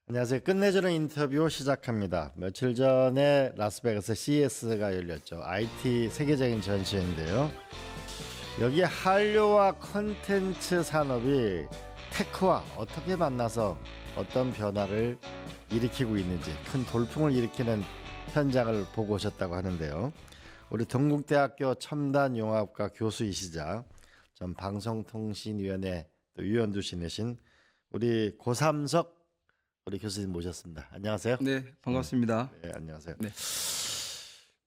안녕하세요. 끝내주는 인터뷰 시작합니다. 며칠 전에 라스베가스 CES가 열렸죠. IT 세계적인 전시회인데요. 여기에 한류와 콘텐츠 산업이 테크와 어떻게 만나서 어떤 변화를 일으키고 있는지 큰 돌풍을 일으키는 현장을 보고 오셨다고 하는데요. 우리 동국대학교 첨단융합과 교수이시자 전 방송통신위원회 또 위원도 지내신 우리 고삼석 우리 교수님 모셨습니다. 안녕하세요. 네, 반갑습니다. 네, 안녕하세요. 네.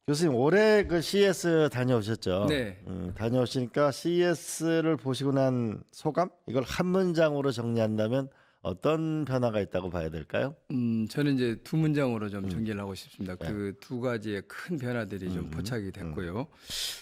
교수님 올해 그 CES 다녀오셨죠? 네. 다녀오시니까 CES를 보시고 난 소감? 이걸 한 문장으로 정리한다면 어떤 변화가 있다고 봐야 될까요? 저는 이제 두 문장으로 좀 정리를 하고 싶습니다. 그 두 가지의 큰 변화들이 좀 포착이 됐고요.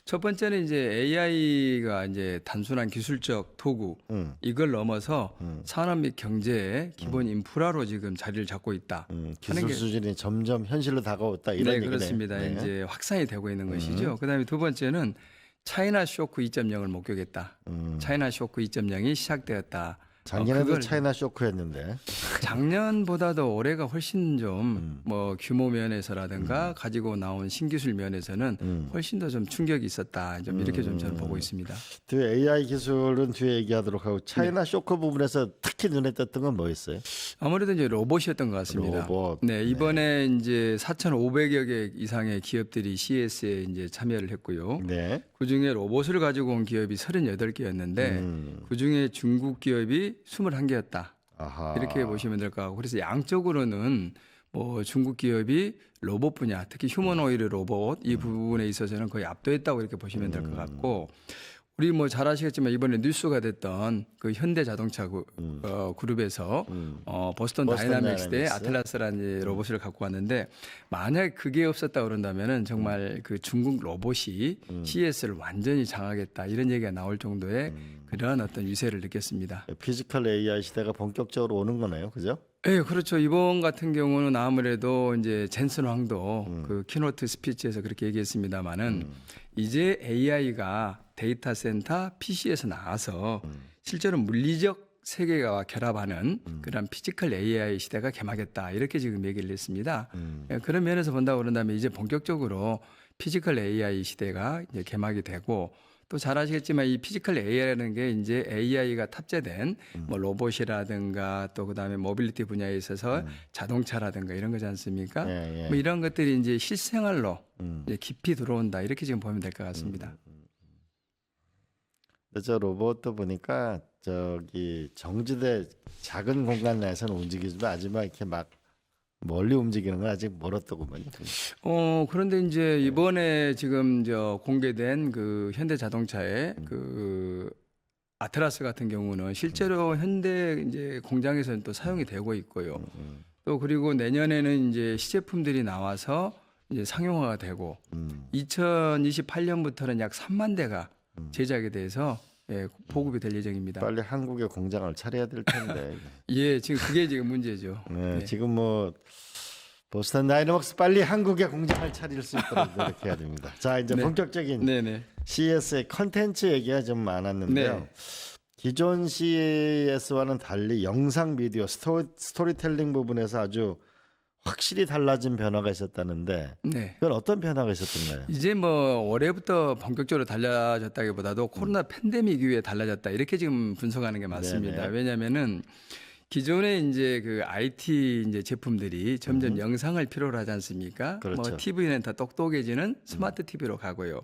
첫 번째는 이제 AI가 이제 단순한 기술적 도구 이걸 넘어서 산업 및 경제의 기본 인프라로 지금 자리를 잡고 있다. 기술 수준이 점점 현실로 다가왔다 이런 네, 얘기네요. 그렇습니다. 네. 이제 확산이 되고 있는 것이죠. 그다음에 두 번째는 차이나 쇼크 2.0을 목격했다. 차이나 쇼크 2.0이 시작되었다. 작년에도 그걸 차이나 쇼크였는데. 작년보다도 올해가 훨씬 좀 뭐 규모 면에서라든가 가지고 나온 신기술 면에서는 훨씬 더 좀 충격이 있었다. 좀 이렇게 좀 저는 보고 있습니다. 뒤에 AI 기술은 뒤에 얘기하도록 하고 차이나 네. 쇼크 부분에서 특히 눈에 띄었던 건 뭐 있어요? 아무래도 이제 로봇이었던 것 같습니다. 로봇. 네, 이번에 이제 4,500여 개 이상의 기업들이 CES에 이제 참여를 했고요. 네. 그 중에 로봇을 가지고 온 기업이 38개였는데 그 중에 중국 기업이 21개였다. 아하. 이렇게 보시면 될 것 같고 그래서 양적으로는 뭐 중국 기업이 로봇 분야, 특히 휴머노이드 로봇 이 부분에 있어서는 거의 압도했다고 이렇게 보시면 될 것 같고 우리 뭐 잘 아시겠지만 이번에 뉴스가 됐던 그 현대 자동차 그룹에서 보스턴 다이나믹스의 아틀라스라는 이제 로봇을 갖고 왔는데 만약 그게 없었다 그런다면은 정말 그 중국 로봇이 CES를 완전히 장악했다 이런 얘기가 나올 정도의 그러한 어떤 유세를 느꼈습니다. 피지컬 AI 시대가 본격적으로 오는 거네요. 그죠? 네, 그렇죠. 이번 같은 경우는 아무래도 이제 젠슨 황도 그 키노트 스피치에서 그렇게 얘기했습니다만은 이제 AI가 데이터 센터 PC에서 나와서 실제로 물리적 세계와 결합하는 그런 피지컬 AI 시대가 개막했다. 이렇게 지금 얘기를 했습니다. 예, 그런 면에서 본다고 그런다면 이제 본격적으로 피지컬 AI 시대가 이제 개막이 되고 또 잘 아시겠지만 이 피지컬 AI라는 게 이제 AI가 탑재된 뭐 로봇이라든가 또 그다음에 모빌리티 분야에 있어서 자동차라든가 이런 거지 않습니까? 예, 예. 뭐 이런 것들이 이제 실생활로 이제 깊이 들어온다 이렇게 지금 보면 될 것 같습니다. 저 로봇도 보니까 저기 정지대 작은 공간 내에서는 움직이지만 마지막 이렇게 막 멀리 움직이는 건 아직 멀었더구만요. 그런데 이제 이번에 지금 저 공개된 그 현대 자동차의 그 아틀라스 같은 경우는 실제로 현대 이제 공장에서는 또 사용이 되고 있고요. 또 그리고 내년에는 이제 시제품들이 나와서 이제 상용화가 되고 2028년부터는 약 3만 대가 제작이 돼서 예, 보급이 될 예정입니다. 빨리 한국에 공장을 차려야 될 텐데. 예, 지금 그게 지금 문제죠. 네, 지금 뭐 보스턴 다이너믹스 빨리 한국에 공장을 차릴 수 있도록 노력해야 됩니다. 자, 이제 본격적인 네네. CES의 컨텐츠 얘기가 좀 많았는데요. 네. 기존 CES와는 달리 영상 미디어 스토리텔링 부분에서 아주 확실히 달라진 변화가 있었다는데 네. 그건 어떤 변화가 있었던가요? 이제 뭐 올해부터 본격적으로 달라졌다기보다도 코로나 팬데믹 이후에 달라졌다 이렇게 지금 분석하는 게 맞습니다. 네네. 왜냐하면은 기존에 이제 그 IT 이제 제품들이 점점 영상을 필요로 하지 않습니까? 그렇죠. 뭐 TV는 더 똑똑해지는 스마트 TV로 가고요.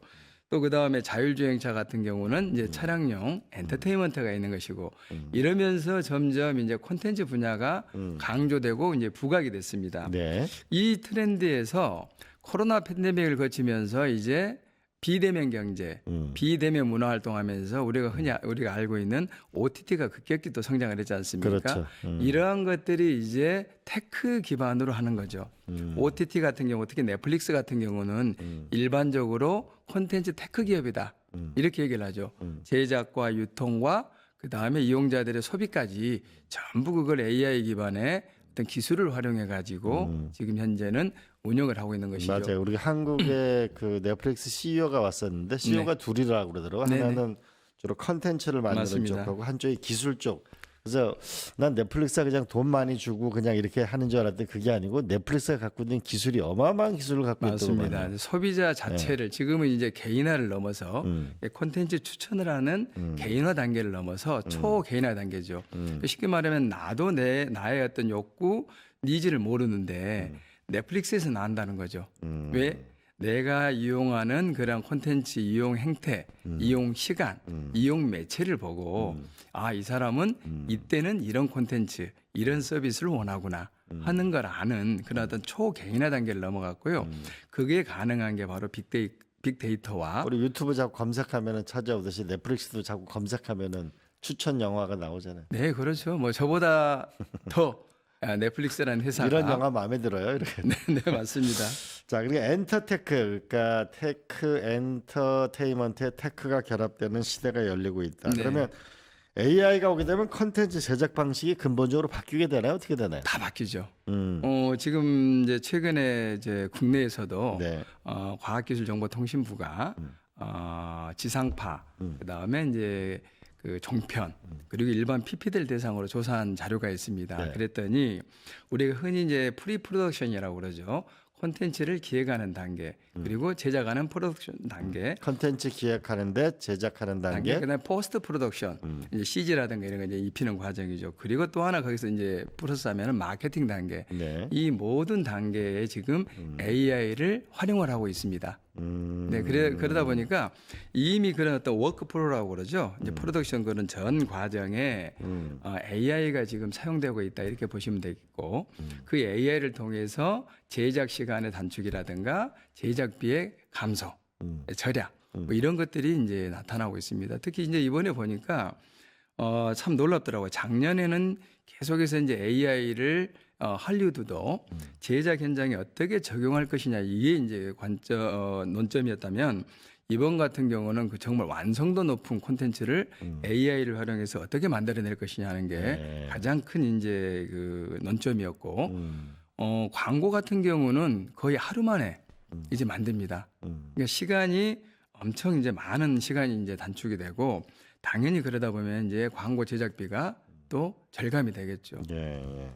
또 그 다음에 자율주행차 같은 경우는 이제 차량용 엔터테인먼트가 있는 것이고 이러면서 점점 이제 콘텐츠 분야가 강조되고 이제 부각이 됐습니다. 네. 이 트렌드에서 코로나 팬데믹을 거치면서 이제 비대면 경제, 비대면 문화 활동하면서 우리가 알고 있는 OTT가 급격히 또 성장을 했지 않습니까? 그렇죠. 이러한 것들이 이제 테크 기반으로 하는 거죠. OTT 같은 경우, 특히 넷플릭스 같은 경우는 일반적으로 콘텐츠 테크 기업이다. 이렇게 얘기를 하죠. 제작과 유통과 그 다음에 이용자들의 소비까지 전부 그걸 AI 기반의 어떤 기술을 활용해 가지고 지금 현재는 운영을 하고 있는 것이죠. 맞아요. 우리 한국에 그 넷플릭스 CEO가 왔었는데 CEO가 둘이라고 그러더라고요. 네네. 하나는 주로 컨텐츠를 만드는 맞습니다. 쪽하고 한쪽이 기술 쪽. 그래서 난 넷플릭스가 그냥 돈 많이 주고 그냥 이렇게 하는 줄 알았더니 그게 아니고 넷플릭스가 갖고 있는 기술이 어마어마한 기술을 갖고 있다고 맞습니다. 봐요. 소비자 자체를 지금은 이제 개인화를 넘어서 콘텐츠 추천을 하는 개인화 단계를 넘어서 초개인화 단계죠. 쉽게 말하면 나도 나의 어떤 욕구, 니즈를 모르는데 넷플릭스에서 나온다는 거죠. 왜? 내가 이용하는 그런 콘텐츠 이용 행태, 이용 시간, 이용 매체를 보고 아, 이 사람은 이때는 이런 콘텐츠, 이런 서비스를 원하구나 하는 걸 아는 그런 어떤 초개인화 단계를 넘어갔고요. 그게 가능한 게 바로 빅데이터와 우리 유튜브 자꾸 검색하면은 찾아오듯이 넷플릭스도 자꾸 검색하면은 추천 영화가 나오잖아요. 네, 그렇죠. 뭐 저보다 더 넷플릭스라는 회사가 이런 영화 마음에 들어요. 이렇게. 네, 네, 맞습니다. 자, 그리고 엔터테크, 그러니까 테크, 엔터테인먼트의 테크가 결합되는 시대가 열리고 있다. 네. 그러면 AI가 오게 되면 컨텐츠 제작 방식이 근본적으로 바뀌게 되나요? 어떻게 되나요? 다 바뀌죠. 지금 이제 최근에 이제 국내에서도 네. 과학기술정보통신부가 지상파, 그다음에 이제 그 종편 그리고 일반 PP들 대상으로 조사한 자료가 있습니다. 네. 그랬더니 우리가 흔히 이제 프리프로덕션이라고 그러죠. 콘텐츠를 기획하는 단계 그리고 제작하는 프로덕션 단계 컨텐츠 기획하는데 제작하는 단계. 그다음에 포스트 프로덕션 이제 CG라든가 이런 거 이제 입히는 과정이죠. 그리고 또 하나 거기서 이제 플러스하면은 마케팅 단계. 네. 이 모든 단계에 지금 AI를 활용을 하고 있습니다. 네, 그러다 보니까 이미 그런 어떤 워크프로라고 그러죠. 이제 프로덕션 그런 전 과정에 AI가 지금 사용되고 있다 이렇게 보시면 되겠고 그 AI를 통해서 제작 시간의 단축이라든가 제작비의 감소, 절약 뭐 이런 것들이 이제 나타나고 있습니다. 특히 이제 이번에 보니까 참 놀랍더라고요. 작년에는 계속해서 이제 AI를 할리우드도 제작 현장에 어떻게 적용할 것이냐 이게 이제 논점이었다면 이번 같은 경우는 그 정말 완성도 높은 콘텐츠를 AI를 활용해서 어떻게 만들어낼 것이냐 하는 게 네. 가장 큰 이제 그 논점이었고 광고 같은 경우는 거의 하루 만에 이제 만듭니다. 그러니까 시간이 엄청 이제 많은 시간이 이제 단축이 되고 당연히 그러다 보면 이제 광고 제작비가 또 절감이 되겠죠. 예, 예.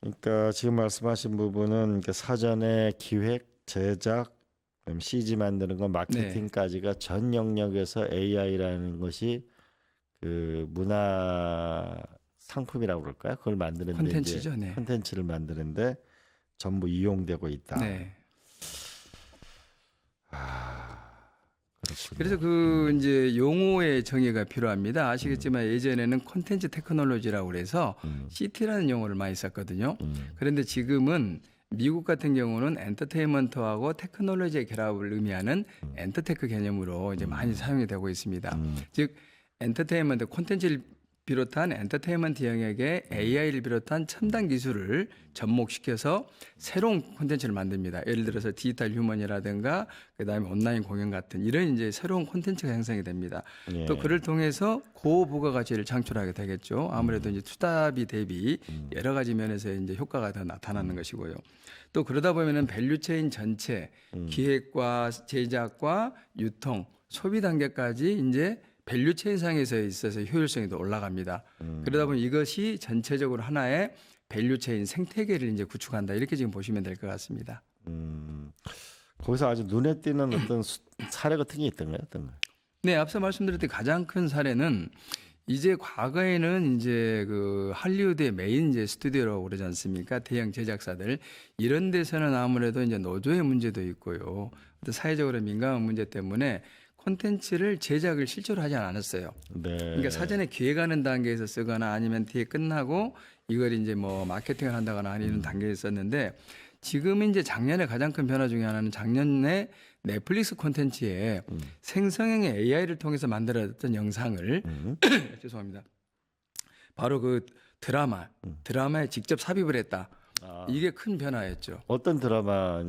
그러니까 지금 말씀하신 부분은 그러니까 사전에 기획, 제작, 그다음 CG 만드는 거, 마케팅까지가 전 영역에서 AI라는 것이 그 문화 상품이라고 그럴까요? 그걸 만드는데 콘텐츠죠, 네. 콘텐츠를 만드는데 전부 이용되고 있다. 네. 그렇군요. 그래서 그 이제 용어의 정의가 필요합니다. 아시겠지만 예전에는 콘텐츠 테크놀로지라고 그래서 CT라는 용어를 많이 썼거든요. 그런데 지금은 미국 같은 경우는 엔터테인먼트하고 테크놀로지의 결합을 의미하는 엔터테크 개념으로 이제 많이 사용이 되고 있습니다. 즉 엔터테인먼트 콘텐츠를 비롯한 엔터테인먼트 영역에 AI를 비롯한 첨단 기술을 접목시켜서 새로운 콘텐츠를 만듭니다. 예를 들어서 디지털 휴먼이라든가 그다음에 온라인 공연 같은 이런 이제 새로운 콘텐츠가 형성이 됩니다. 예. 또 그를 통해서 고부가가치를 창출하게 되겠죠. 아무래도 이제 투자비 대비 여러 가지 면에서 이제 효과가 더 나타나는 것이고요. 또 그러다 보면은 밸류체인 전체 기획과 제작과 유통, 소비 단계까지 이제 밸류체인 상에서 있어서 효율성이 더 올라갑니다. 그러다 보면 이것이 전체적으로 하나의 밸류체인 생태계를 이제 구축한다 이렇게 지금 보시면 될 것 같습니다. 거기서 아주 눈에 띄는 어떤 사례 같은 게 있던가요? 어떤 거? 네, 앞서 말씀드렸듯이 가장 큰 사례는 이제 과거에는 이제 그 할리우드의 메인 이제 스튜디오라고 그러지 않습니까? 대형 제작사들 이런 데서는 아무래도 이제 노조의 문제도 있고요. 또 사회적으로 민감한 문제 때문에 콘텐츠를 제작을 실제로 하지 않았어요. 네. 그러니까 사전에 기획하는 단계에서 쓰거나 아니면 뒤에 끝나고 이걸 이제 뭐 마케팅을 한다거나 하는 이런 단계에 썼는데 지금 이제 작년에 가장 큰 변화 중에 하나는 작년에 넷플릭스 콘텐츠에 생성형의 AI를 통해서 만들어졌던 영상을 죄송합니다. 바로 그 드라마에 직접 삽입을 했다. 이게 큰 변화였죠. 어떤 드라마?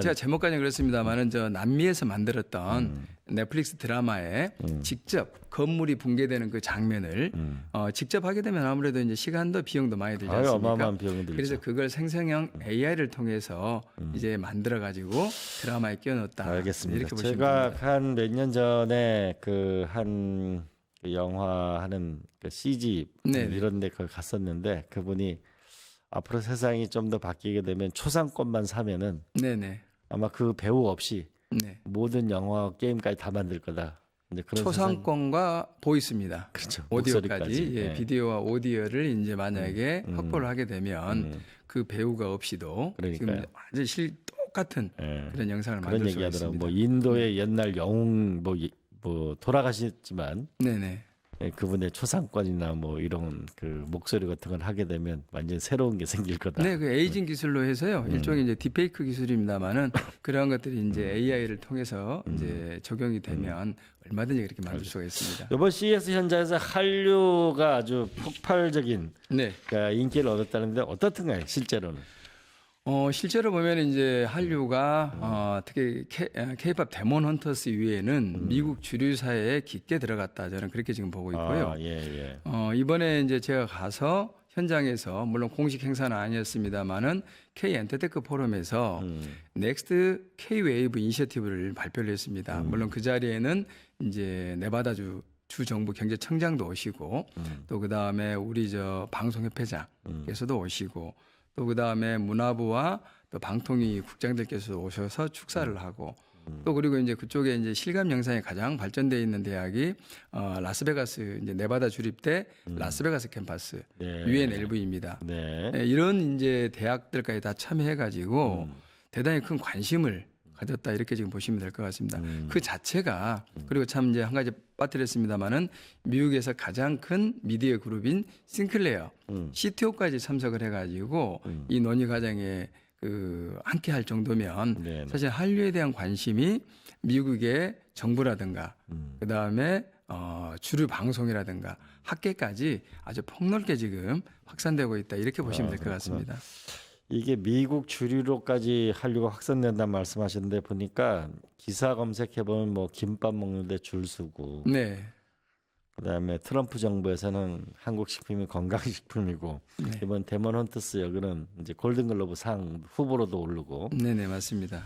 제가 제목까지는 그렇습니다만은 저 남미에서 만들었던 넷플릭스 드라마에 직접 건물이 붕괴되는 그 장면을 직접 하게 되면 아무래도 이제 시간도 비용도 많이 들지 않습니까? 어마어마한 비용이 들죠. 그래서 그걸 생성형 AI를 통해서 이제 만들어 가지고 드라마에 끼워 넣었다. 알겠습니다. 이렇게 보시면 제가 됩니다. 한 몇 년 전에 그 한 그 영화 하는 그 CG 네네. 이런 데 거기 갔었는데 그분이 앞으로 세상이 좀 더 바뀌게 되면 초상권만 사면은 네네. 아마 그 배우 없이 네. 모든 영화 게임까지 다 만들 거다. 이제 그런 세상. 초상권과 보이스입니다. 그렇죠. 오디오까지 목소리까지. 예, 네. 비디오와 오디오를 이제 만약에 확보를 하게 되면 음. 그 배우가 없이도 지금 그러니까요. 완전 똑같은 예. 그런 영상을 그런 만들 수가 얘기하더라고. 있습니다. 뭐 인도의 옛날 영웅 뭐 돌아가셨지만 네네. 예, 그분의 초상권이나 뭐 이런 그 목소리 같은 걸 하게 되면 완전 새로운 게 생길 거다. 네, 그 에이징 기술로 해서요. 일종의 이제 딥페이크 기술입니다만은 그러한 것들이 이제 AI를 통해서 이제 적용이 되면 얼마든지 그렇게 만들 수가 있습니다. 이번 CES 현장에서 한류가 아주 폭발적인 네. 그러니까 인기를 얻었다는데 어떻든가요, 실제로는? 실제로 보면 이제 한류가 특히 K-팝 데몬 헌터스 이외에는 미국 주류 사회에 깊게 들어갔다 저는 그렇게 지금 보고 있고요. 아, 예, 예. 이번에 이제 제가 가서 현장에서 물론 공식 행사는 아니었습니다만은 K 엔터테크 포럼에서 넥스트 K 웨이브 이니셔티브를 발표를 했습니다. 물론 그 자리에는 이제 네바다주 정부 경제청장도 오시고 또 그 다음에 우리 저 방송협회장께서도 오시고 또 그 다음에 문화부와 또 방통위 국장들께서 오셔서 축사를 하고 또 그리고 이제 그쪽에 이제 실감 영상이 가장 발전되어 있는 대학이 라스베가스 이제 네바다 주립대 라스베가스 캠퍼스 네. UNLV입니다. 네. 네, 이런 이제 대학들까지 다 참여해가지고 대단히 큰 관심을 가졌다 이렇게 지금 보시면 될 것 같습니다. 그 자체가 그리고 참 이제 한 가지 빠뜨렸습니다만은 미국에서 가장 큰 미디어 그룹인 싱클레어 CTO까지 참석을 해가지고 이 논의 과정에 그 함께 할 정도면 네네. 사실 한류에 대한 관심이 미국의 정부라든가 그 다음에 주류 방송이라든가 학계까지 아주 폭넓게 지금 확산되고 있다 이렇게 보시면 될 것 같습니다. 이게 미국 주류로까지 한류가 확산된다는 말씀하셨는데 보니까 기사 검색해 보면 뭐 김밥 먹는데 줄 서고 네, 그다음에 트럼프 정부에서는 한국 식품이 건강식품이고 이번 데몬 헌터스 여기는 이제 골든글로브 상 후보로도 오르고 네네 맞습니다.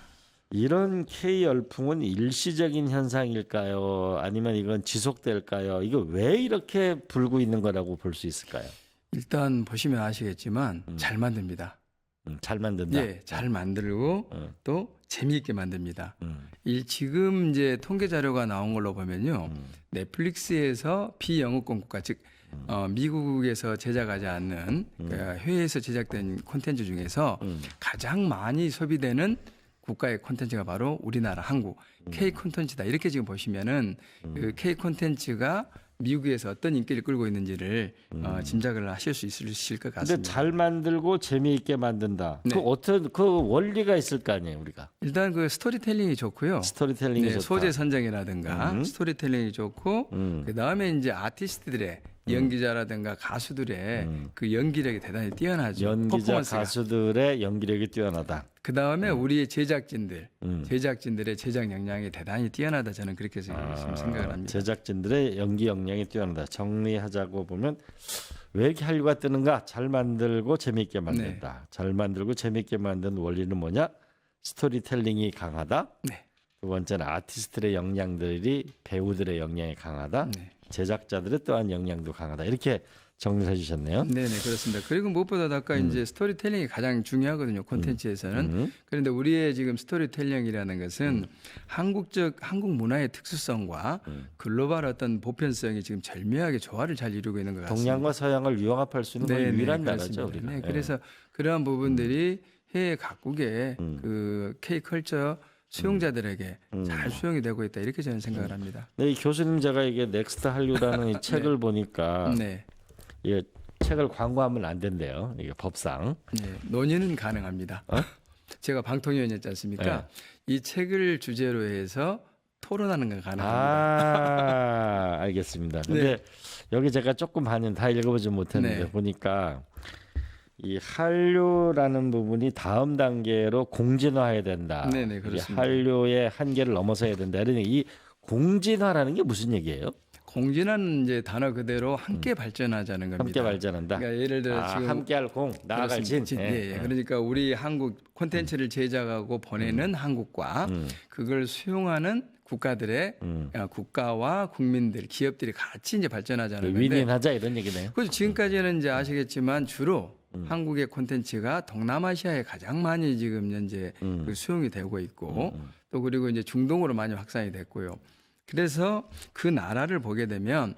이런 K 열풍은 일시적인 현상일까요? 아니면 이건 지속될까요? 이거 왜 이렇게 불고 있는 거라고 볼 수 있을까요? 일단 보시면 아시겠지만 잘 만듭니다. 잘 만든다. 예, 잘 만들고 또 재미있게 만듭니다. 음. 지금 이제 통계 자료가 나온 걸로 보면요, 넷플릭스에서 비영어권 국가 즉 미국에서 제작하지 않는 그 해외에서 제작된 콘텐츠 중에서 가장 많이 소비되는 국가의 콘텐츠가 바로 우리나라 한국 K 콘텐츠다 이렇게 지금 보시면은 그 K 콘텐츠가 미국에서 어떤 인기를 끌고 있는지를 짐작을 하실 수 있으실 것 근데 같습니다. 잘 만들고 재미있게 만든다. 네. 그 어떤 그 원리가 있을 거 아니에요, 우리가. 일단 그 스토리텔링이 좋고요. 스토리텔링이 네, 좋다. 소재 선정이라든가 스토리텔링이 좋고 그 다음에 이제 아티스트들의 연기자라든가 가수들의 그 연기력이 대단히 뛰어나죠. 연기자 퍼포먼스가. 가수들의 연기력이 뛰어나다. 그 다음에 우리의 제작진들의 제작 역량이 대단히 뛰어나다 저는 그렇게 생각을 합니다. 제작진들의 연기 역량이 뛰어나다. 정리하자고 보면 왜 이렇게 한류가 뜨는가? 잘 만들고 재미있게 만든다. 네. 잘 만들고 재미있게 만든 원리는 뭐냐? 스토리텔링이 강하다. 네. 두 번째는 아티스트의 역량들이 배우들의 역량이 강하다. 네. 제작자들의 또한 역량도 강하다. 이렇게 정리해 주셨네요. 네네 그렇습니다. 그리고 무엇보다 아까 이제 스토리텔링이 가장 중요하거든요. 콘텐츠에서는. 그런데 우리의 지금 스토리텔링이라는 것은 한국 문화의 특수성과 글로벌 어떤 보편성이 지금 절묘하게 조화를 잘 이루고 있는 것 같습니다. 동양과 서양을 융합할 수 있는 거의 유일한 나라죠. 우리가. 네, 그래서 그러한 부분들이 해외 각국의 그 K 컬처 수용자들에게 잘 수용이 되고 있다 이렇게 저는 생각을 합니다. 네, 이 교수님 제가 이게 넥스트 한류라는 이 책을 보니까 네. 이 책을 광고하면 안 된대요. 이게 법상. 네, 논의는 가능합니다. 제가 방통위원이었지 않습니까? 이 책을 주제로 해서 토론하는 건 가능합니다. 아, 알겠습니다. 근데 여기 제가 조금 반은 다 읽어보지 못했는데 네. 보니까 이 한류라는 부분이 다음 단계로 공진화해야 된다. 네네, 이게 그렇습니다. 한류의 한계를 넘어서야 된다. 이런 이 공진화라는 게 무슨 얘기예요? 공진하는 이제 단어 그대로 함께 발전하자는 겁니다. 함께 발전한다. 그러니까 예를 들어 지금 함께할 공, 나아갈 진. 예. 그러니까 우리 한국 콘텐츠를 제작하고 보내는 한국과 그걸 수용하는 국가들의 국가와 국민들, 기업들이 같이 이제 발전하자는 건데. 윈윈하자 이런 얘기네요. 그래서 지금까지는 이제 아시겠지만 주로 한국의 콘텐츠가 동남아시아에 가장 많이 지금 현재 그 수용이 되고 있고 또 그리고 이제 중동으로 많이 확산이 됐고요. 그래서 그 나라를 보게 되면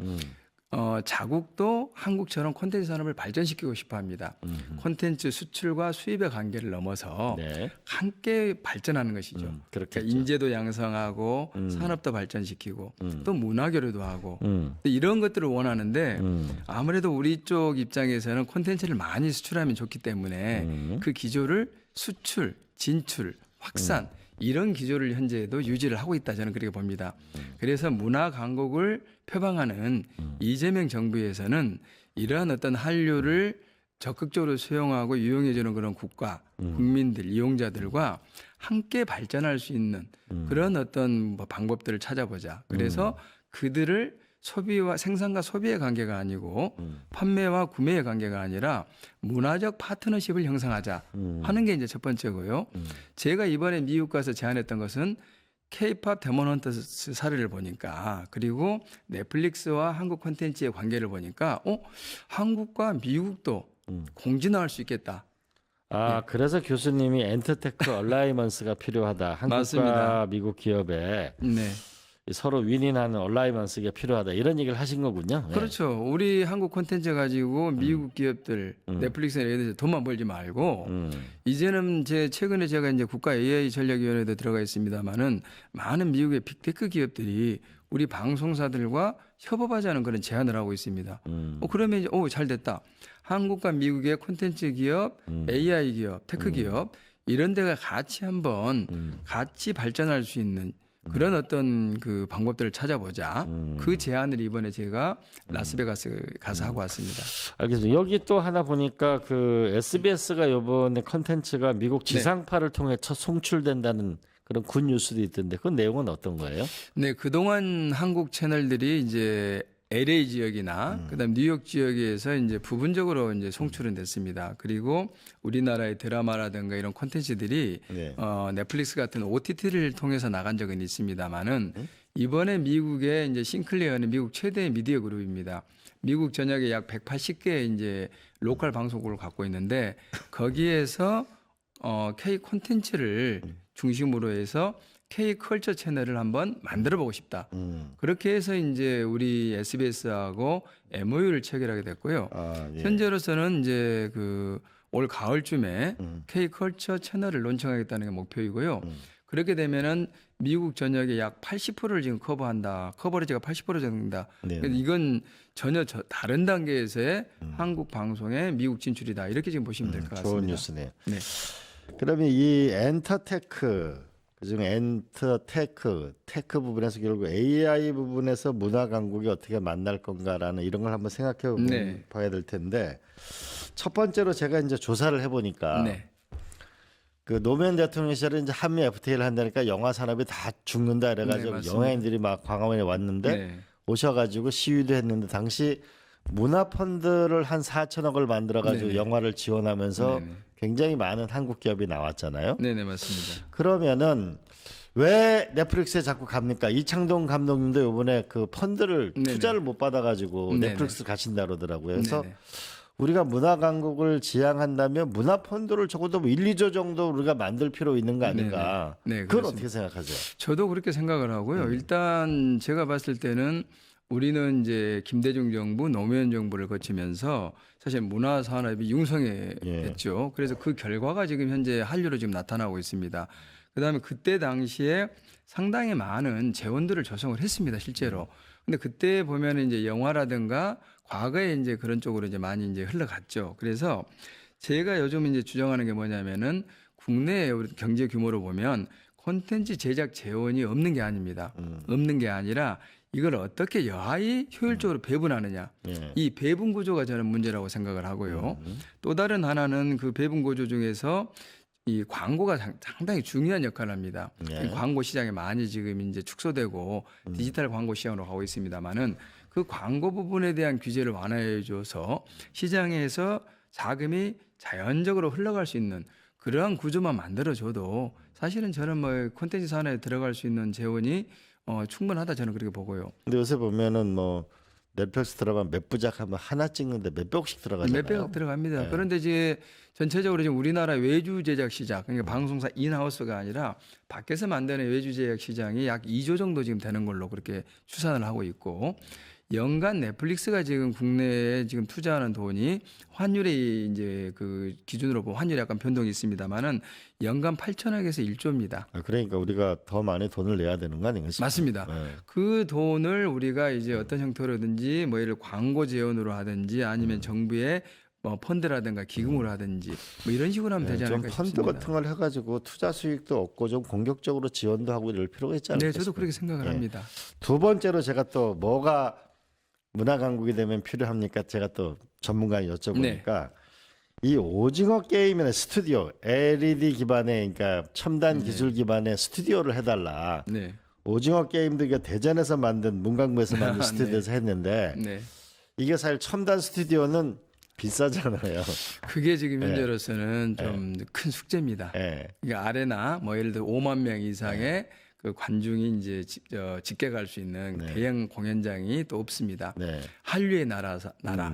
자국도 한국처럼 콘텐츠 산업을 발전시키고 싶어 합니다. 콘텐츠 수출과 수입의 관계를 넘어서 네. 함께 발전하는 것이죠. 그러니까 인재도 양성하고 산업도 발전시키고 또 문화교류도 하고 이런 것들을 원하는데 아무래도 우리 쪽 입장에서는 콘텐츠를 많이 수출하면 좋기 때문에 그 기조를 수출, 진출, 확산 이런 기조를 현재도 유지를 하고 있다 저는 그렇게 봅니다. 그래서 문화 강국을 표방하는 이재명 정부에서는 이러한 어떤 한류를 적극적으로 수용하고 유용해주는 그런 국가, 국민들, 이용자들과 함께 발전할 수 있는 그런 어떤 뭐 방법들을 찾아보자. 그래서 그들을 소비와 생산과 소비의 관계가 아니고 판매와 구매의 관계가 아니라 문화적 파트너십을 형성하자 하는 게 이제 첫 번째고요. 제가 이번에 미국 가서 제안했던 것은 K-팝 데몬 헌터스 사례를 보니까 그리고 넷플릭스와 한국 콘텐츠의 관계를 보니까 한국과 미국도 공진화할 수 있겠다. 그래서 교수님이 엔터테크 얼라이먼스가 필요하다. 한국과 맞습니다. 미국 기업에 네. 서로 윈윈하는 얼라이먼스가 필요하다. 이런 얘기를 하신 거군요. 그렇죠. 우리 한국 콘텐츠 가지고 미국 기업들 넷플릭스나 이런 데서 돈만 벌지 말고 이제는 최근에 제가 이제 국가 AI 전략위원회도 들어가 있습니다만은 많은 미국의 빅테크 기업들이 우리 방송사들과 협업하자는 그런 제안을 하고 있습니다. 그러면 이제 잘 됐다. 한국과 미국의 콘텐츠 기업, AI 기업, 테크 기업 이런 데가 같이 한번 같이 발전할 수 있는 그런 어떤 그 방법들을 찾아보자. 그 제안을 이번에 제가 라스베가스 가서 하고 왔습니다. 알겠습니다. 여기 또 하나 보니까 그 SBS가 이번에 컨텐츠가 미국 지상파를 통해 첫 송출된다는 그런 굿 뉴스도 있던데 그 내용은 어떤 거예요? 네, 그동안 한국 채널들이 이제 LA 지역이나 그다음 뉴욕 지역에서 이제 부분적으로 이제 송출은 됐습니다. 그리고 우리나라의 드라마라든가 이런 콘텐츠들이 넷플릭스 같은 OTT를 통해서 나간 적은 있습니다만은 이번에 미국의 이제 싱클리어는 미국 최대의 미디어 그룹입니다. 미국 전역에 약 180개 이제 로컬 방송국을 갖고 있는데 거기에서 K 콘텐츠를 중심으로 해서 K 컬처 채널을 한번 만들어 보고 싶다. 그렇게 해서 이제 우리 SBS하고 MOU를 체결하게 됐고요. 현재로서는 이제 그 올 가을쯤에 K 컬처 채널을 론칭하겠다는 게 목표이고요. 그렇게 되면은 미국 전역의 약 80%를 지금 커버한다. 커버리지가 80% 정도다. 이건 전혀 다른 단계에서의 한국 방송의 미국 진출이다. 이렇게 지금 보시면 될 것 같습니다. 좋은 뉴스네요. 네. 그러면 이 엔터테크 그중에 테크 부분에서 결국 AI 부분에서 문화 강국이 어떻게 만날 건가라는 이런 걸 한번 생각해 봐야 될 텐데 첫 번째로 제가 이제 조사를 해보니까 그 노무현 대통령 시절에 이제 한미 FTA를 한다니까 영화 산업이 다 죽는다 이래가지고 영화인들이 막 광화문에 왔는데 오셔가지고 시위도 했는데 당시 문화 펀드를 한 4천억을 만들어가지고 영화를 지원하면서 굉장히 많은 한국 기업이 나왔잖아요. 네네 맞습니다. 그러면은 왜 넷플릭스에 자꾸 갑니까? 이창동 감독님도 이번에 그 펀드를 투자를 못 받아가지고 넷플릭스 가신다 그러더라고요. 그래서 우리가 문화 강국을 지향한다면 문화 펀드를 적어도 1, 2조 정도 우리가 만들 필요 있는 거 아닌가? 그건 그렇습니다. 어떻게 생각하세요? 저도 그렇게 생각을 하고요. 일단 제가 봤을 때는 우리는 이제 김대중 정부, 노무현 정부를 거치면서 사실 문화 산업이 융성했죠. 그래서 그 결과가 지금 현재 한류로 지금 나타나고 있습니다. 그다음에 그때 당시에 상당히 많은 재원들을 조성을 했습니다, 실제로. 근데 그때 보면은 이제 영화라든가 과거에 이제 그런 쪽으로 이제 많이 이제 흘러갔죠. 그래서 제가 요즘 이제 주장하는 게 뭐냐면은 국내 경제 규모로 보면 콘텐츠 제작 재원이 없는 게 아닙니다. 없는 게 아니라 이걸 어떻게 여하이 효율적으로 배분하느냐. 이 배분 구조가 저는 문제라고 생각을 하고요. 또 다른 하나는 그 배분 구조 중에서 이 광고가 상당히 중요한 역할을 합니다. 광고 시장에 많이 지금 이제 축소되고 디지털 광고 시장으로 가고 있습니다만은 그 광고 부분에 대한 규제를 완화해줘서 시장에서 자금이 자연적으로 흘러갈 수 있는 그러한 구조만 만들어줘도 사실은 저는 뭐 콘텐츠 산업에 들어갈 수 있는 재원이 충분하다 저는 그렇게 보고요. 근데 요새 보면은 뭐 넷플릭스 드라마 몇 부작 하면 하나 찍는데 몇백억씩 들어가잖아요. 몇백억 들어갑니다. 네. 그런데 이제 전체적으로 지금 우리나라 외주 제작 시장, 그러니까 방송사 인하우스가 아니라 밖에서 만드는 외주 제작 시장이 약 2조 정도 지금 되는 걸로 그렇게 추산을 하고 있고, 연간 넷플릭스가 지금 국내에 지금 투자하는 돈이 환율이 이제 그 기준으로 보면 환율이 약간 변동이 있습니다만은 연간 8천억에서 1조입니다. 그러니까 우리가 더 많이 돈을 내야 되는 거 아닌가 싶어요. 맞습니다. 네. 그 돈을 우리가 이제 어떤 형태로든지 뭐 예를 광고 재원으로 하든지 아니면 정부의 뭐 펀드라든가 기금으로 하든지 뭐 이런 식으로 하면 되지 좀 않을까 펀드 싶습니다. 같은 걸 해가지고 투자 수익도 얻고 좀 공격적으로 지원도 하고 이럴 필요가 있지 않을까 네, 저도 싶어요. 그렇게 생각을 예. 합니다. 두 번째로 제가 또 뭐가 문화 강국이 되면 필요합니까? 제가 또 전문가에 여쭤보니까 이 오징어 게임이나 스튜디오, LED 기반의 그러니까 첨단 기술 기반의 스튜디오를 해달라. 네, 오징어 게임도 이게 대전에서 만든 문광부에서 만든 네. 스튜디오에서 했는데 네. 이게 사실 첨단 스튜디오는 비싸잖아요. 그게 지금 현재로서는 좀 큰 숙제입니다. 예. 그러니까 아레나 뭐 예를 들어 5만 명 이상의 그 관중이 이제 집계갈 수 있는 대형 공연장이 또 없습니다. 네. 한류의 나라,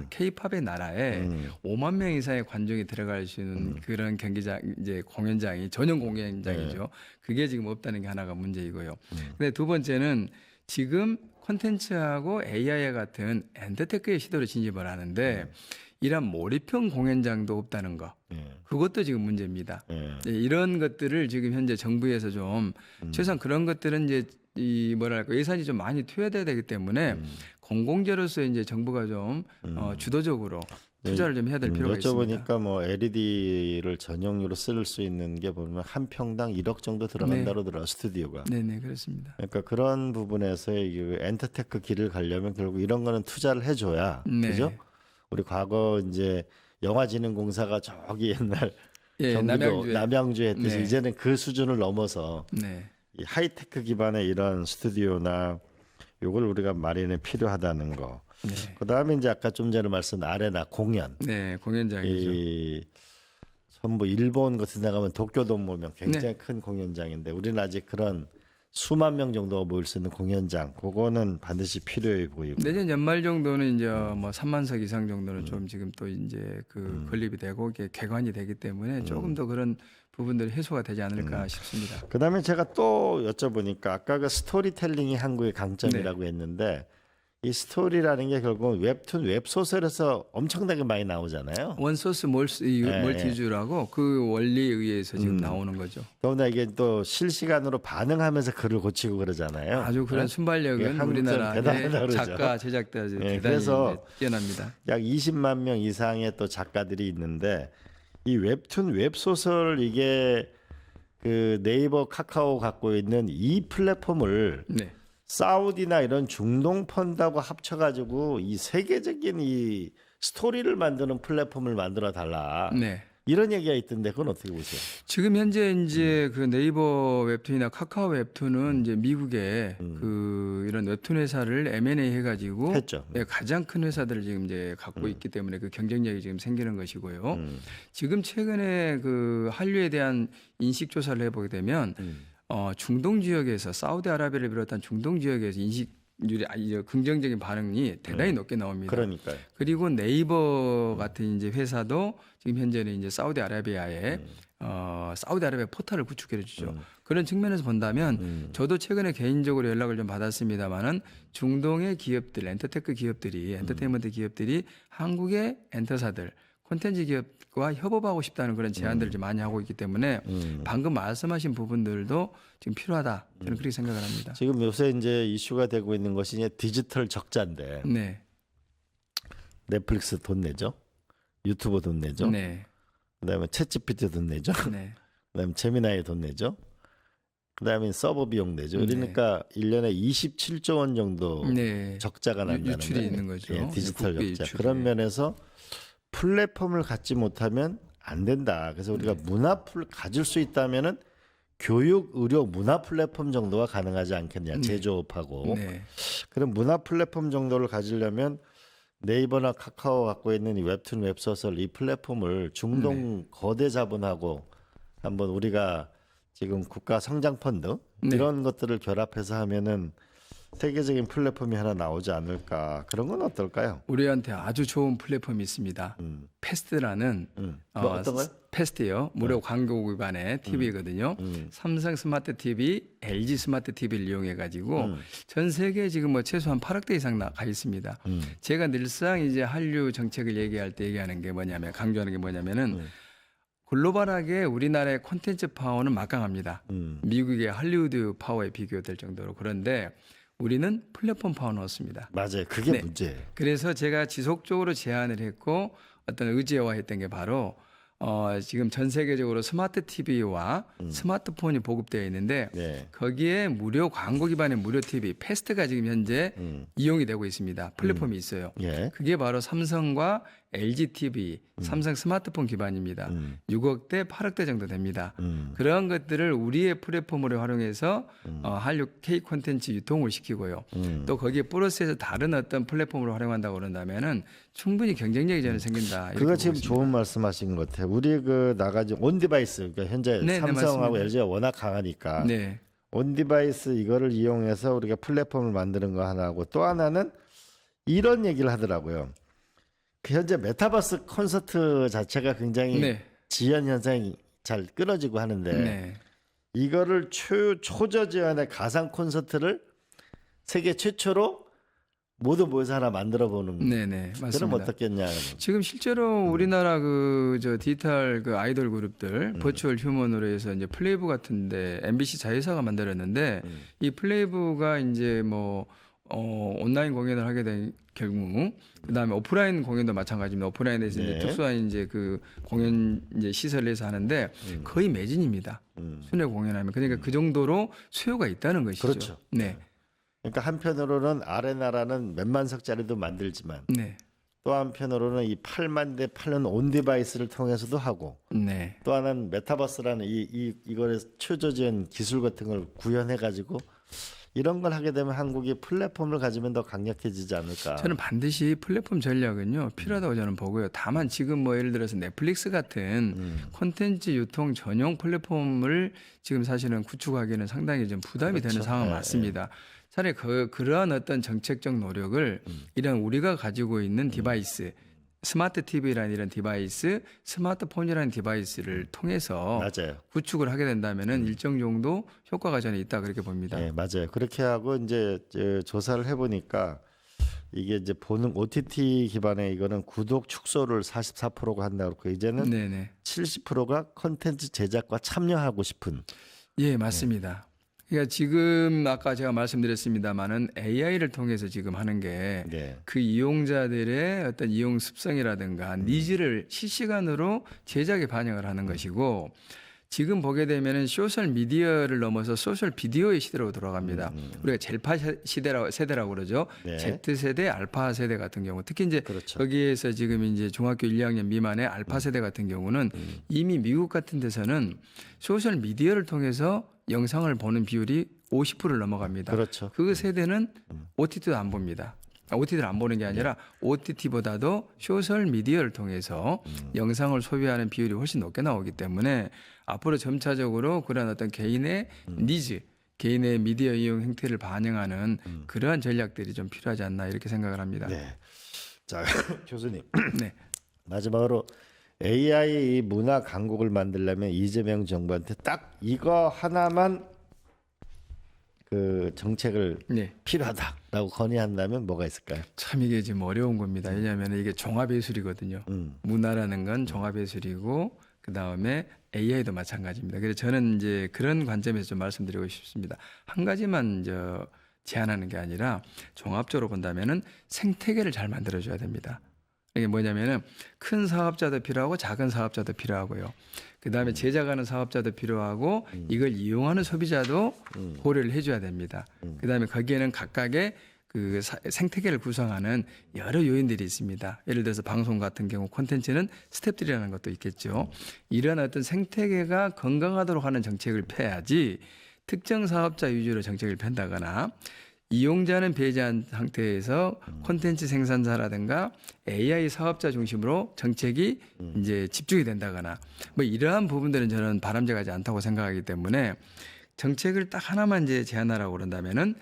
K-팝의 나라에 5만 명 이상의 관중이 들어갈 수 있는 그런 경기장, 이제 공연장이 전용 공연장이죠. 그게 지금 없다는 게 하나가 문제이고요. 근데 두 번째는 지금 콘텐츠하고 AI 같은 엔터테크의 시도를 진입을 하는데 이런 몰입형 공연장도 없다는 거. 그것도 지금 문제입니다. 예, 이런 것들을 지금 현재 정부에서 좀 최소한 그런 것들은 이제 이 뭐랄까 예산이 좀 많이 투여돼야 되기 때문에 공공재로서 이제 정부가 좀 주도적으로 투자를 좀 해야 될 필요가 있습니다. 여쭤보니까 뭐 LED를 전용으로 쓸 수 있는 게 보면 한 평당 1억 정도 들어간다고 들어 스튜디오가. 네네 그렇습니다. 그러니까 그런 부분에서의 이 엔터테크 길을 가려면 결국 이런 거는 투자를 해줘야 네. 그죠? 우리 과거 이제 영화진흥공사가 저기 옛날 예, 경기도 남양주에 했듯이 네. 이제는 그 수준을 넘어서 네. 이 하이테크 기반의 이런 스튜디오나 요걸 우리가 마련이 필요하다는 거. 네. 그다음에 이제 아까 좀 전에 말씀 아레나 공연. 네, 공연장이죠. 이 전부 일본 같은 데 가면 도쿄돔 보면 굉장히 큰 공연장인데 우리는 아직 그런 수만 명 정도가 모일 수 있는 공연장 그거는 반드시 필요해 보이고. 내년 연말 정도는 이제 뭐 3만석 이상 정도는 좀 지금 또 이제 그 건립이 되고 이게 개관이 되기 때문에 조금 더 그런 부분들이 해소가 되지 않을까 싶습니다. 그다음에 제가 또 여쭤보니까 아까 그 스토리텔링이 한국의 강점이라고 했는데 이 스토리라는 게 결국은 웹툰 웹소설에서 엄청나게 많이 나오잖아요. 원소스 멀티주라고 그 원리에 의해서 지금 나오는 거죠. 더구나 이게 또 실시간으로 반응하면서 글을 고치고 그러잖아요. 아주 그런 네? 순발력은 한국 우리나라의 대단하다 그러죠. 작가, 제작자 대단히 그래서 뛰어납니다. 약 20만 명 이상의 또 작가들이 있는데 이 웹툰 웹소설 이게 그 네이버 카카오 갖고 있는 이 플랫폼을 네. 사우디나 이런 중동 펀드하고 합쳐가지고 이 세계적인 이 스토리를 만드는 플랫폼을 만들어 달라. 네. 이런 얘기가 있던데 그건 어떻게 보세요? 지금 현재 이제 그 네이버 웹툰이나 카카오 웹툰은 이제 미국의 그 이런 웹툰 회사를 M&A 해가지고 했죠. 예, 가장 큰 회사들을 지금 이제 갖고 있기 때문에 그 경쟁력이 지금 생기는 것이고요. 지금 최근에 그 한류에 대한 인식 조사를 해보게 되면 중동 지역에서 사우디아라비아를 비롯한 중동 지역에서 인식률이 긍정적인 반응이 대단히 높게 나옵니다. 그러니까요. 그리고 네이버 같은 이제 회사도 지금 현재는 이제 사우디아라비아에 사우디아라비아 포털을 구축해 주죠. 그런 측면에서 본다면 저도 최근에 개인적으로 연락을 좀 받았습니다만은 중동의 기업들, 엔터테크 기업들이 엔터테인먼트 기업들이 한국의 엔터사들 콘텐츠 기업과 협업하고 싶다는 그런 제안들을 좀 많이 하고 있기 때문에 방금 말씀하신 부분들도 지금 필요하다. 저는 그렇게 생각을 합니다. 지금 요새 이제 이슈가 되고 있는 것이 이제 디지털 적자인데 네, 넷플릭스 돈 내죠, 유튜브 돈 내죠, 네, 그다음에 챗GPT 돈 내죠, 네, 그다음에 제미나이 돈 내죠, 그다음에 서버 비용 내죠. 네. 그러니까 1년에 27조 원 정도 네. 적자가 난다는 유출이 거예요. 있는 거죠. 예, 디지털 국비 적자. 유출이. 그런 면에서 플랫폼을 갖지 못하면 안 된다. 그래서 우리가 문화풀 가질 수 있다면은 교육, 의료, 문화 플랫폼 정도가 가능하지 않겠냐. 제조업하고. 네. 그럼 문화 플랫폼 정도를 가지려면 네이버나 카카오 갖고 있는 이 웹툰, 웹소설 이 플랫폼을 중동 거대 자본하고 한번 우리가 지금 국가 성장 펀드 이런 것들을 결합해서 하면은 세계적인 플랫폼이 하나 나오지 않을까. 그런 건 어떨까요? 우리한테 아주 좋은 플랫폼이 있습니다. 패스트라는 뭐 어떤 거요? 패스트요. 무료 광고 기반의 TV거든요. 삼성 스마트 TV, LG 스마트 TV를 이용해 가지고 전 세계에 지금 뭐 최소한 8억 대 이상 나가 있습니다. 제가 늘상 이제 한류 정책을 얘기할 때 얘기하는 게 뭐냐면 강조하는 게 뭐냐면은 글로벌하게 우리나라의 콘텐츠 파워는 막강합니다. 미국의 할리우드 파워에 비교될 정도로. 그런데 우리는 플랫폼 파워는 없습니다. 맞아요. 그게 네. 문제예요. 그래서 제가 지속적으로 제안을 했고 어떤 의제화했던 게 바로 지금 전 세계적으로 스마트 TV와 스마트폰이 보급되어 있는데 네. 거기에 무료 광고 기반의 무료 TV 패스트가 지금 현재 이용이 되고 있습니다. 플랫폼이 있어요. 예. 그게 바로 삼성과 LG TV, 삼성 스마트폰 기반입니다. 6억 대, 8억 대 정도 됩니다. 그러한 것들을 우리의 플랫폼으로 활용해서 한류 K 콘텐츠 유통을 시키고요. 또 거기에 플러스해서 다른 어떤 플랫폼으로 활용한다고 그런다면은 충분히 경쟁력이 저는 생긴다. 이렇게 그거 보고 지금 있습니다. 좋은 말씀하신 것 같아요. 우리 그 나가지 온 디바이스 그러니까 현재 네, 삼성하고 맞습니다. LG가 워낙 강하니까 네. 온 디바이스 이거를 이용해서 우리가 플랫폼을 만드는 거 하나하고 또 하나는 이런 얘기를 하더라고요. 그 현재 메타버스 콘서트 자체가 굉장히 네. 지연 현상이 잘 끊어지고 하는데 네. 이거를 초저지연의 가상 콘서트를 세계 최초로 모두 모여서 하나 만들어 보는 네, 네. 그럼 맞습니다. 어떻겠냐. 지금 실제로 우리나라 그 저 디지털 그 아이돌 그룹들 버추얼 휴먼으로 해서 이제 플레이브 같은데 MBC 자회사가 만들었는데 이 플레이브가 이제 뭐 온라인 공연을 하게 된 경우 그다음에 오프라인 공연도 마찬가지입니다. 오프라인에서 네. 이제 특수한 이제 그 공연 이제 시설에서 하는데 거의 매진입니다. 순회 공연하면 그러니까 그 정도로 수요가 있다는 것이죠. 그렇죠. 네. 그러니까 한편으로는 아레나라는 몇만석짜리도 만들지만 네. 또 한편으로는 이 8만 대 8는 온 디바이스를 통해서도 하고 네. 또 하나는 메타버스라는 이거를 최저지연 기술 같은 걸 구현해 가지고 이런 걸 하게 되면 한국이 플랫폼을 가지면 더 강력해지지 않을까. 저는 반드시 플랫폼 전략은요 필요하다고 저는 보고요. 다만 지금 뭐 예를 들어서 넷플릭스 같은 콘텐츠 유통 전용 플랫폼을 지금 사실은 구축하기는 상당히 좀 부담이 되는 상황 맞습니다. 차라리 그러한 어떤 정책적 노력을 이런 우리가 가지고 있는 디바이스, 스마트 TV라는 이런 디바이스, 스마트폰이라는 디바이스를 통해서 맞아요. 구축을 하게 된다면은 일정 정도 효과가 저는 있다 그렇게 봅니다. 네, 맞아요. 그렇게 하고 이제 조사를 해보니까 이게 이제 보는 OTT 기반의 이거는 구독 축소를 44%가 한다고 그러고 이제는 네네. 70%가 콘텐츠 제작과 참여하고 싶은. 예, 맞습니다. 그러니까 지금 아까 제가 말씀드렸습니다만은 AI를 통해서 지금 하는 게 그 네. 이용자들의 어떤 이용 습성이라든가 니즈를 실시간으로 제작에 반영을 하는 것이고 지금 보게 되면은 소셜 미디어를 넘어서 소셜 비디오의 시대로 돌아갑니다. 우리가 젤파 세대라고 그러죠. 네. Z 세대, 알파 세대 같은 경우 특히 이제 그렇죠. 거기에서 지금 이제 중학교 1, 2학년 미만의 알파 세대 같은 경우는 이미 미국 같은 데서는 소셜 미디어를 통해서 영상을 보는 비율이 50%를 넘어갑니다. 그렇죠. 그 세대는 OTT도 안 봅니다. OTT를 안 보는 게 아니라 OTT보다도 소셜 미디어를 통해서 영상을 소비하는 비율이 훨씬 높게 나오기 때문에 앞으로 점차적으로 그런 어떤 개인의 니즈, 개인의 미디어 이용 행태를 반영하는 그러한 전략들이 좀 필요하지 않나 이렇게 생각을 합니다. 네. 자, 교수님. 네. 마지막으로 AI 문화 강국을 만들려면 이재명 정부한테 딱 이거 하나만 그 정책을 네. 필요하다라고 건의한다면 뭐가 있을까요? 참 이게 지금 어려운 겁니다. 왜냐하면 이게 종합예술이거든요. 문화라는 건 종합예술이고 그 다음에 AI도 마찬가지입니다. 그래서 저는 이제 그런 관점에서 좀 말씀드리고 싶습니다. 한 가지만 제안하는 게 아니라 종합적으로 본다면은 생태계를 잘 만들어줘야 됩니다. 이게 뭐냐면은 큰 사업자도 필요하고 작은 사업자도 필요하고요. 그 다음에 제작하는 사업자도 필요하고 이걸 이용하는 소비자도 고려를 해줘야 됩니다. 그 다음에 거기에는 각각의 생태계를 구성하는 여러 요인들이 있습니다. 예를 들어서 방송 같은 경우 콘텐츠는 스태프들이라는 것도 있겠죠. 이런 어떤 생태계가 건강하도록 하는 정책을 펴야지 특정 사업자 위주로 정책을 편다거나 이용자는 배제한 상태에서 콘텐츠 생산자라든가 AI 사업자 중심으로 정책이 이제 집중이 된다거나 뭐 이러한 부분들은 저는 바람직하지 않다고 생각하기 때문에 정책을 딱 하나만 이제 제안하라고 그런다면은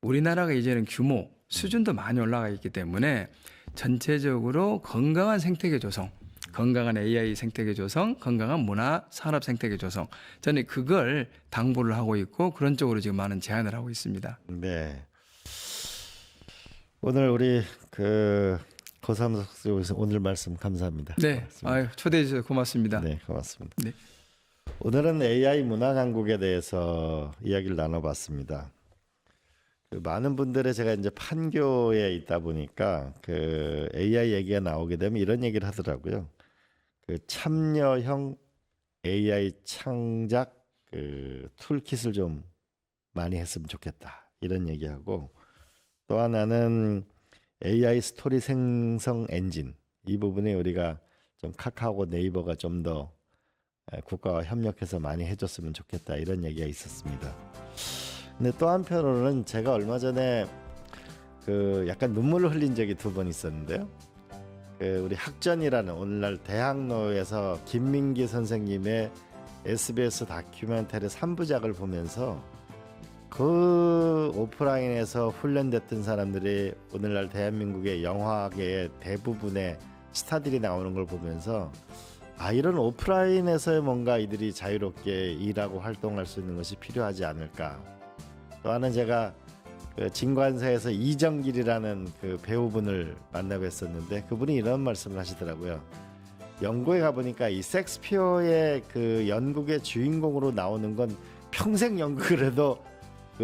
우리나라가 이제는 규모, 수준도 많이 올라가 있기 때문에 전체적으로 건강한 생태계 조성, 건강한 AI 생태계 조성, 건강한 문화 산업 생태계 조성. 저는 그걸 당부를 하고 있고 그런 쪽으로 지금 많은 제안을 하고 있습니다. 네. 오늘 우리 고삼석 오늘 말씀 감사합니다. 네, 초대해 주셔서 고맙습니다. 네, 고맙습니다. 네. 오늘은 AI 문화 강국에 대해서 이야기를 나눠봤습니다. 많은 분들의 제가 이제 판교에 있다 보니까 AI 얘기가 나오게 되면 이런 얘기를 하더라고요. 참여형 AI 창작 툴킷을 좀 많이 했으면 좋겠다 이런 얘기하고 또 하나는 AI 스토리 생성 엔진 이 부분에 우리가 좀 카카오고 네이버가 좀 더 국가와 협력해서 많이 해줬으면 좋겠다 이런 얘기가 있었습니다. 근데 또 한편으로는 제가 얼마 전에 약간 눈물을 흘린 적이 2번 있었는데요. 우리 학전이라는 오늘날 대학로에서 김민기 선생님의 SBS 다큐멘터리 3부작을 보면서 그 오프라인에서 훈련됐던 사람들이 오늘날 대한민국의 영화계의 대부분의 스타들이 나오는 걸 보면서 이런 오프라인에서 뭔가 이들이 자유롭게 일하고 활동할 수 있는 것이 필요하지 않을까. 또 하나는 제가 진관사에서 이정길이라는 배우분을 만나 뵀었는데 그분이 이런 말씀을 하시더라고요. 영국에 가보니까 이 섹스피어의 연극의 주인공으로 나오는 건 평생 연극을 해도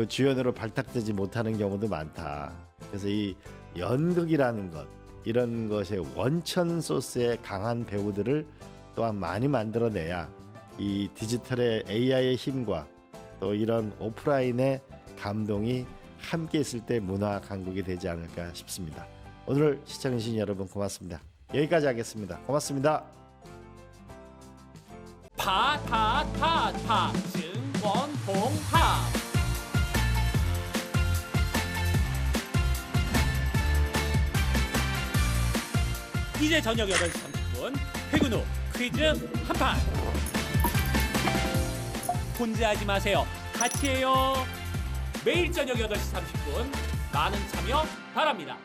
주연으로 발탁되지 못하는 경우도 많다. 그래서 이 연극이라는 것 이런 것에 원천 소스의 강한 배우들을 또한 많이 만들어내야 이 디지털의 AI의 힘과 또 이런 오프라인의 감동이 함께 있을 때 문화 강국이 되지 않을까 싶습니다. 오늘 시청해주신 여러분 고맙습니다. 여기까지 하겠습니다. 고맙습니다. 증권봉합 이제 저녁 8시 30분 퇴근 후 퀴즈 한판 혼자 하지 마세요. 같이 해요. 매일 저녁 8시 30분 많은 참여 바랍니다.